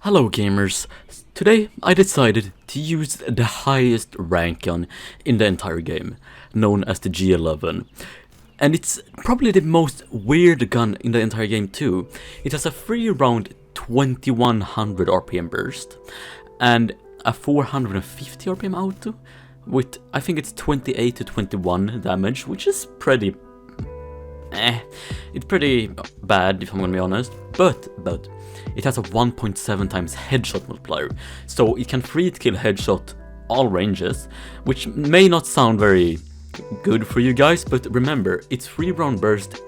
Hello gamers, today I decided to use the highest rank gun in the entire game, known as the G11. And it's probably the most weird gun in the entire game too. It has a 3-round 2100 RPM burst, and a 450 RPM auto, with I think it's 28 to 21 damage, which is pretty it's pretty bad if I'm gonna be honest, but it has a 1.7 times headshot multiplier, so it can free kill headshot all ranges, which may not sound very good for you guys, but remember, it's 3-round burst,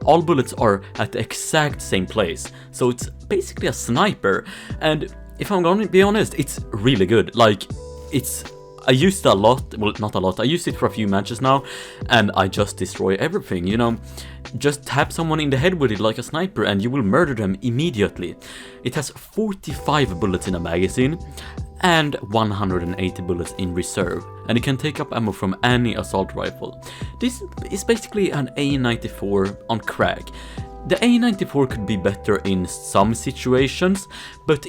all bullets are at the exact same place, so it's basically a sniper, and if I'm gonna be honest, it's really good. Like, I used it a lot, well not a lot, I used it for a few matches now, and I just destroy everything, you know. Just tap someone in the head with it like a sniper and you will murder them immediately. It has 45 bullets in a magazine and 180 bullets in reserve, and it can take up ammo from any assault rifle. This is basically an A94 on crack. The A94 could be better in some situations, but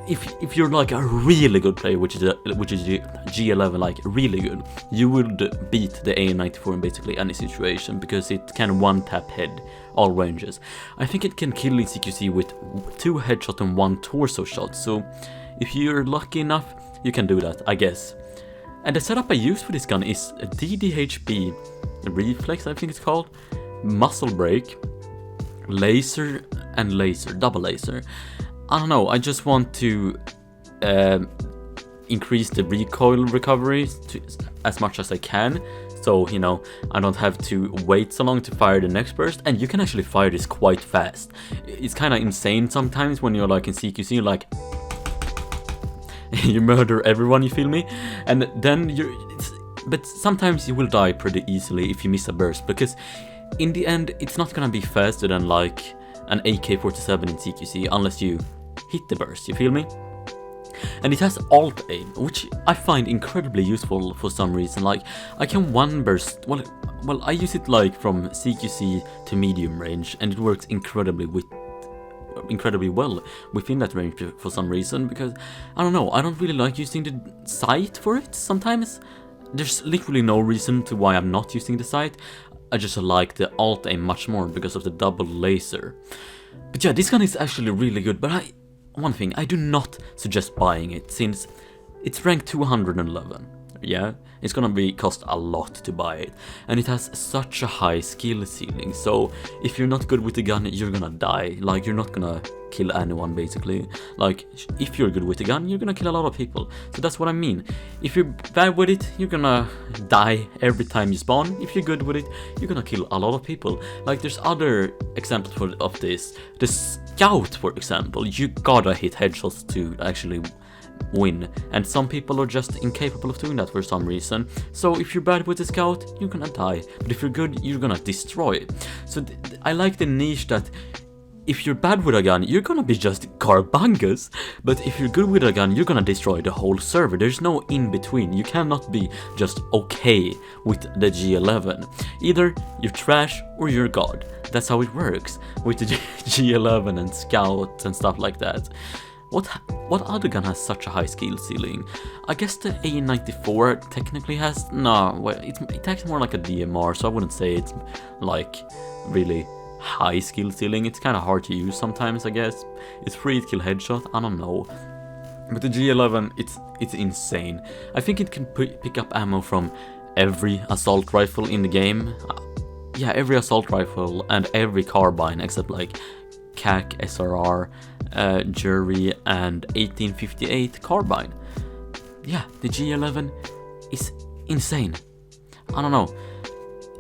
if you're like a really good player, which is G11, like really good, you would beat the A94 in basically any situation, because it can one-tap head all ranges. I think it can kill in CQC with 2 headshot and 1 torso shot, so if you're lucky enough, you can do that, I guess. And the setup I use for this gun is a DDHB reflex, I think it's called, muzzle brake, laser, and laser, double laser. I don't know, I just want to increase the recoil recovery as much as I can, so, you know, I don't have to wait so long to fire the next burst, and you can actually fire this quite fast. It's kind of insane sometimes when you're like in CQC, you're like, you murder everyone, you feel me? And then but sometimes you will die pretty easily if you miss a burst, because in the end, it's not gonna be faster than like an AK-47 in CQC unless you hit the burst, you feel me? And it has alt aim, which I find incredibly useful for some reason. Like, I can one burst, well I use it like from CQC to medium range, and it works incredibly well within that range for some reason, because I don't know, I don't really like using the sight for it sometimes. There's literally no reason to why I'm not using the sight. I just like the alt aim much more because of the double laser. But yeah, this gun is actually really good, but one thing, I do not suggest buying it, since it's ranked 211. Yeah, it's gonna cost a lot to buy it, and it has such a high skill ceiling, so if you're not good with the gun, you're gonna die. Like, you're not gonna kill anyone, basically. Like, if you're good with the gun, you're gonna kill a lot of people, so that's what I mean. If you're bad with it, you're gonna die every time you spawn. If you're good with it, you're gonna kill a lot of people. Like, there's other examples of this. The Scout, for example, you gotta hit headshots to actually win, and some people are just incapable of doing that for some reason. So if you're bad with the Scout, you're gonna die, but if you're good, you're gonna destroy it. So I like the niche that if you're bad with a gun, you're gonna be just carbungus, but if you're good with a gun, you're gonna destroy the whole server. There's no in between. You cannot be just okay with the G11. Either you're trash or you're god. That's how it works with the G11 and Scout and stuff like that. What other gun has such a high skill ceiling? I guess the A94 technically has, no, well, it acts more like a DMR, so I wouldn't say it's like really high skill ceiling. It's kind of hard to use sometimes, I guess. It's free to kill headshot, I don't know. But the G11, it's insane. I think it can pick up ammo from every assault rifle in the game. Yeah, every assault rifle and every carbine except like CAC, SRR, Jury, and 1858 carbine. Yeah, the G11 is insane. I don't know.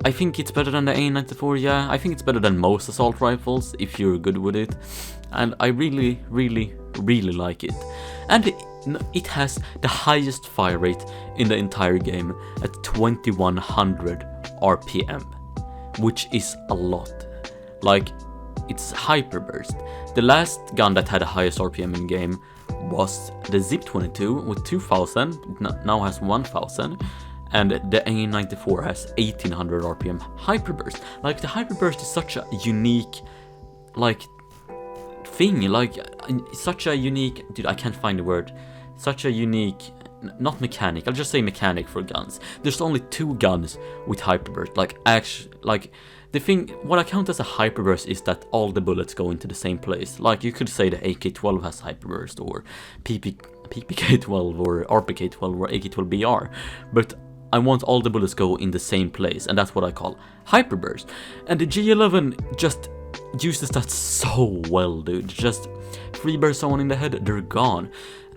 I think it's better than the A94, yeah. I think it's better than most assault rifles if you're good with it. And I really, really, really like it. And it has the highest fire rate in the entire game at 2100 RPM, which is a lot. Like, it's hyperburst. The last gun that had the highest RPM in game was the ZIP-22 with 2000, now has 1000, and the A94 has 1800 RPM hyperburst. Like, the hyperburst is such a unique, like, thing, like, such a unique, dude, I can't find the word, such a unique, not mechanic, I'll just say mechanic for guns. There's only 2 guns with hyperburst, like, actually, like, the thing, what I count as a hyperburst is that all the bullets go into the same place. Like, you could say the AK-12 has hyperburst, or PPK-12, or RPK-12, or AK-12BR, but I want all the bullets go in the same place, and that's what I call hyperburst. And the G11 just uses that so well, dude. Just freeburst someone in the head, they're gone.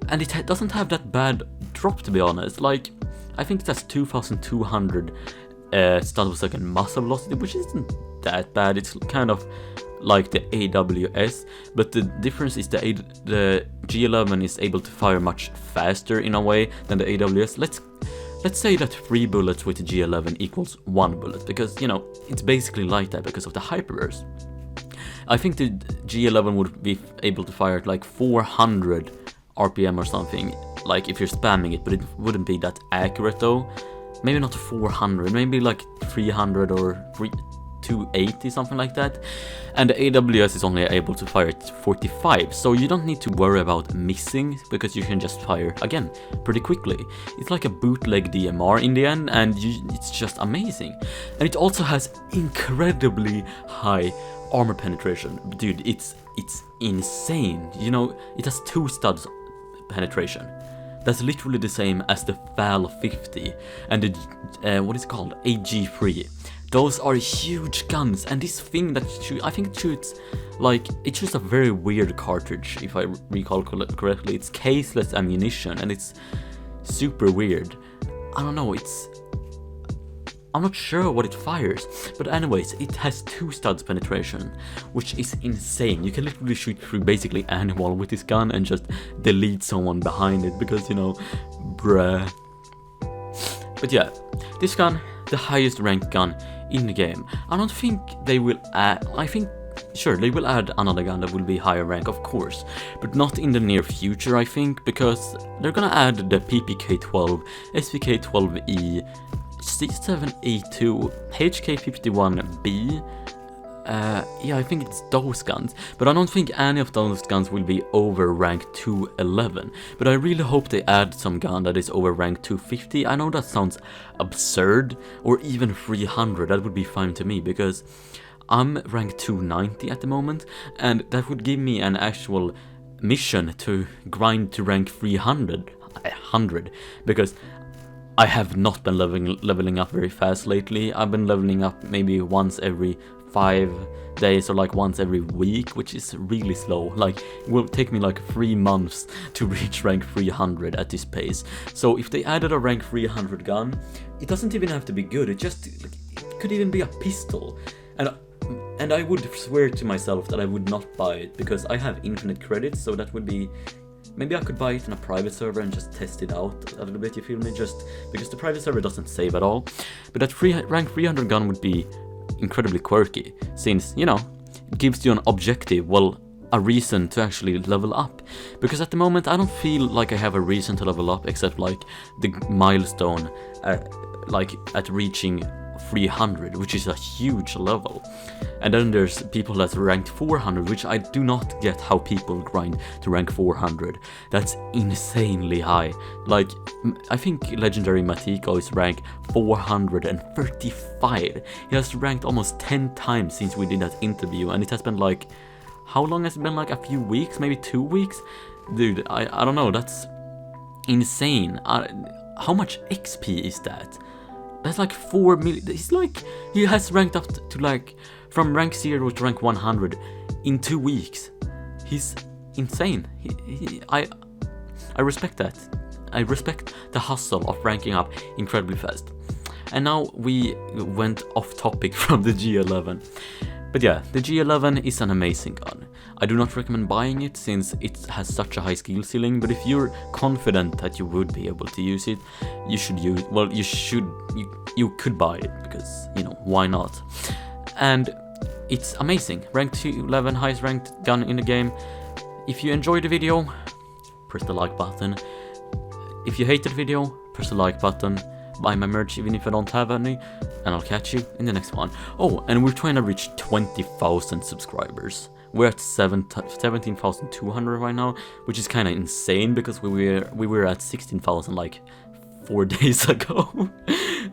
And it doesn't have that bad drop, to be honest. Like, I think that's 2,200 stun per second muzzle velocity, which isn't that bad. It's kind of like the AWS, but the difference is the G11 is able to fire much faster in a way than the AWS. Let's say that 3 bullets with the G11 equals 1 bullet, because, you know, it's basically like that because of the hyperburst. I think the G11 would be able to fire at like 400 RPM or something, like if you're spamming it, but it wouldn't be that accurate though. Maybe not 400, maybe like 300 or 280, something like that. And the AWS is only able to fire at 45, so you don't need to worry about missing, because you can just fire again pretty quickly. It's like a bootleg DMR in the end, and it's just amazing. And it also has incredibly high armor penetration. Dude, it's insane. You know, it has 2 studs penetration. That's literally the same as the FAL 50 and the, what is it called, AG3. Those are huge guns, and this thing that I think it shoots, like, it shoots a very weird cartridge, if I recall correctly. It's caseless ammunition, and it's super weird. I don't know, I'm not sure what it fires, but anyways, it has 2 studs penetration, which is insane. You can literally shoot through basically any wall with this gun and just delete someone behind it, because, you know, bruh. But yeah, this gun, the highest ranked gun in the game. I don't think they will add, I think, sure, they will add another gun that will be higher rank, of course, but not in the near future, I think, because they're gonna add the PPK-12, SPK-12E, C7A2, HK51B, yeah, I think it's those guns, but I don't think any of those guns will be over rank 211, but I really hope they add some gun that is over rank 250. I know that sounds absurd, or even 300, that would be fine to me, because I'm rank 290 at the moment, and that would give me an actual mission to grind to rank 300, because I have not been leveling up very fast lately. I've been leveling up maybe once every 5 days, or like once every week, which is really slow. Like, it will take me like 3 months to reach rank 300 at this pace. So if they added a rank 300 gun, it doesn't even have to be good. It could even be a pistol. And I would swear to myself that I would not buy it, because I have infinite credits, so that would be... Maybe I could buy it in a private server and just test it out a little bit, you feel me? Just because the private server doesn't save at all. But that rank 300 gun would be incredibly quirky, since, you know, it gives you an objective, well, a reason to actually level up. Because at the moment, I don't feel like I have a reason to level up, except like the milestone, like at reaching 300, which is a huge level. And then there's people that's ranked 400, which I do not get how people grind to rank 400. That's insanely high. Like, I think legendary Matiko is rank 435. He has ranked almost 10 times since we did that interview, and it has been like, how long has it been? Like a few weeks, maybe 2 weeks? Dude, I don't know, that's insane. How much XP is that? That's like 4 million. It's like he has ranked up to like from rank 0 to rank 100 in 2 weeks. He's insane. I respect that. I respect the hustle of ranking up incredibly fast. And now we went off topic from the G11. But yeah, the G11 is an amazing gun. I do not recommend buying it since it has such a high skill ceiling, but if you're confident that you would be able to use it, you should use, well, you could buy it, because, you know, why not? And it's amazing. Rank 211, highest ranked gun in the game. If you enjoyed the video, press the like button. If you hated the video, press the like button. Buy my merch even if I don't have any, and I'll catch you in the next one. Oh, and we're trying to reach 20,000 subscribers. We're at 17,200 right now, which is kind of insane because we were at 16,000 like 4 days ago.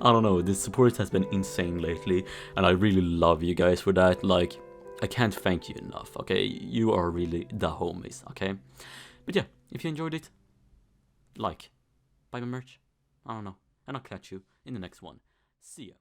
I don't know, the support has been insane lately, and I really love you guys for that. Like, I can't thank you enough, okay? You are really the homies, okay? But yeah, if you enjoyed it, like, buy my merch, I don't know, and I'll catch you in the next one. See ya.